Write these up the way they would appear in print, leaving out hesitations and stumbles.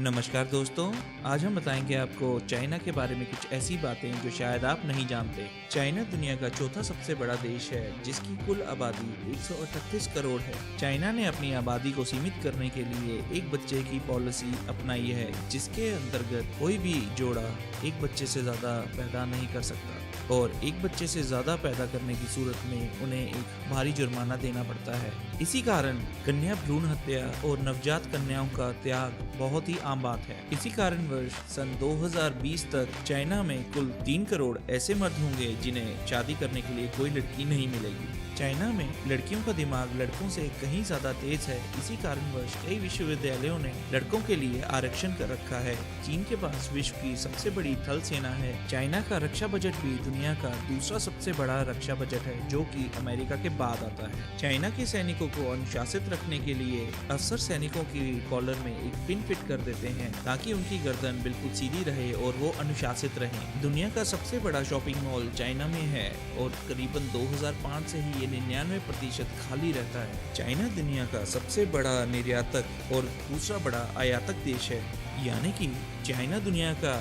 नमस्कार दोस्तों। आज हम बताएंगे आपको चाइना के बारे में कुछ ऐसी बातें जो शायद आप नहीं जानते। चाइना दुनिया का चौथा सबसे बड़ा देश है जिसकी कुल आबादी 138 करोड़ है। चाइना ने अपनी आबादी को सीमित करने के लिए एक बच्चे की पॉलिसी अपनाई है जिसके अंतर्गत कोई भी जोड़ा एक बच्चे से ज्यादा पैदा नहीं कर सकता और एक बच्चे से ज्यादा पैदा करने की सूरत में उन्हें एक भारी जुर्माना देना पड़ता है। इसी कारण कन्या भ्रूण हत्या और नवजात कन्याओं का त्याग बहुत ही आम बात है। इसी कारणवश सन 2020 तक चाइना में कुल 3 करोड़ ऐसे मर्द होंगे जिन्हें शादी करने के लिए कोई लड़की नहीं मिलेगी। चाइना में लड़कियों का दिमाग लड़कों से कहीं ज्यादा तेज है। इसी कारणवश कई विश्वविद्यालयों ने लड़कों के लिए आरक्षण कर रखा है। चीन के पास विश्व की सबसे बड़ी थल सेना है। चाइना का रक्षा बजट भी दुनिया का दूसरा सबसे बड़ा रक्षा बजट है जो कि अमेरिका के बाद आता है। चाइना के सैनिकों को अनुशासित रखने के लिए अफसर सैनिकों की कॉलर में एक पिन फिट कर देते हैं ताकि उनकी गर्दन बिल्कुल सीधी रहे और वो अनुशासित रहें। दुनिया का सबसे बड़ा शॉपिंग मॉल चाइना में है और करीबन 2005 से ही 99% खाली रहता है। चाइना दुनिया का सबसे बड़ा निर्यातक और दूसरा बड़ा आयातक देश है, यानी कि चाइना दुनिया का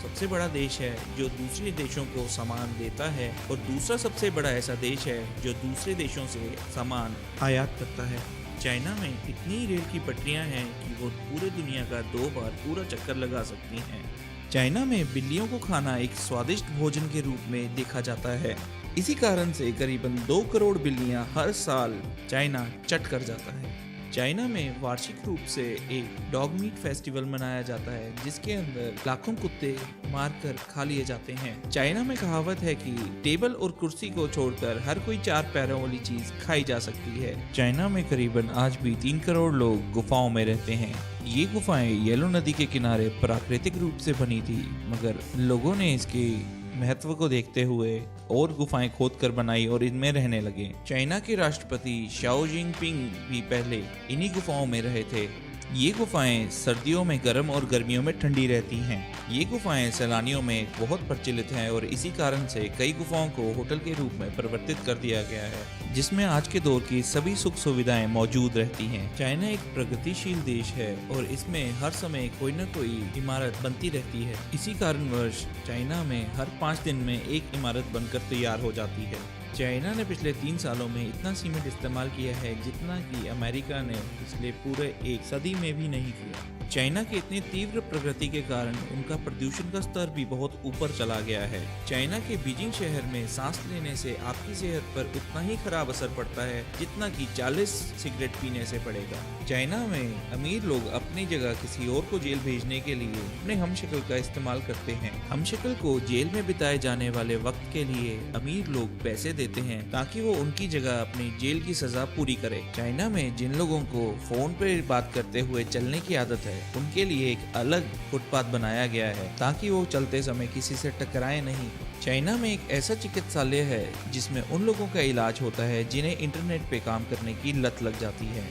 सबसे बड़ा देश है जो दूसरे देशों को सामान देता है और दूसरा सबसे बड़ा ऐसा देश है जो दूसरे देशों से सामान आयात करता है। चाइना में इतनी रेल की पटरियां हैं कि वो पूरे दुनिया का 2 बार पूरा चक्कर लगा सकती हैं। चाइना में बिल्लियों को खाना एक स्वादिष्ट भोजन के रूप में देखा जाता है। इसी कारण से करीबन 2 करोड़ बिल्लियां हर साल चाइना चट कर जाता है। चाइना में वार्षिक रूप से एक डॉग मीट फेस्टिवल मनाया जाता है जिसके अंदर लाखों कुत्ते मारकर खा लिए जाते हैं। चाइना में कहावत है कि टेबल और कुर्सी को छोड़कर हर कोई 4 पैरों वाली चीज खाई जा सकती है। चाइना में करीबन आज भी 3 करोड़ लोग गुफाओं में रहते हैं। ये गुफाएं येलो नदी के किनारे प्राकृतिक रूप से बनी थी, मगर लोगों ने इसके महत्व को देखते हुए और गुफाएं खोदकर बनाई और इनमें रहने लगे। चाइना के राष्ट्रपति शाओ जिनपिंग भी पहले इन्हीं गुफाओं में रहे थे। ये गुफाएं सर्दियों में गर्म और गर्मियों में ठंडी रहती हैं। ये गुफाएं सैलानियों में बहुत प्रचलित हैं और इसी कारण से कई गुफाओं को होटल के रूप में परिवर्तित कर दिया गया है जिसमें आज के दौर की सभी सुख सुविधाएं मौजूद रहती हैं। चाइना एक प्रगतिशील देश है और इसमें हर समय कोई न कोई इमारत बनती रहती है। इसी कारणवश चाइना में हर 5 दिन में एक इमारत बनकर तैयार हो जाती है। चाइना ने पिछले 3 सालों में इतना सीमेंट इस्तेमाल किया है जितना कि अमेरिका ने पिछले पूरे 1 सदी में भी नहीं किया। चाइना के इतनी तीव्र प्रगति के कारण उनका प्रदूषण का स्तर भी बहुत ऊपर चला गया है। चाइना के बीजिंग शहर में सांस लेने से आपकी सेहत पर उतना ही खराब असर पड़ता है जितना कि 40 सिगरेट पीने से पड़ेगा। चाइना में अमीर लोग अपनी जगह किसी और को जेल भेजने के लिए अपने हमशक्ल का इस्तेमाल करते हैं। हमशक्ल को जेल में बिताए जाने वाले वक्त के लिए अमीर लोग पैसे देते हैं ताकि वो उनकी जगह अपनी जेल की सजा पूरी करे। चाइना में जिन लोगों को फोन पर बात करते हुए चलने की आदत है उनके लिए एक अलग फुटपाथ बनाया गया है ताकि वो चलते समय किसी से टकराए नहीं। चाइना में एक ऐसा चिकित्सालय है जिसमें उन लोगों का इलाज होता है जिन्हें इंटरनेट पे काम करने की लत लग जाती है।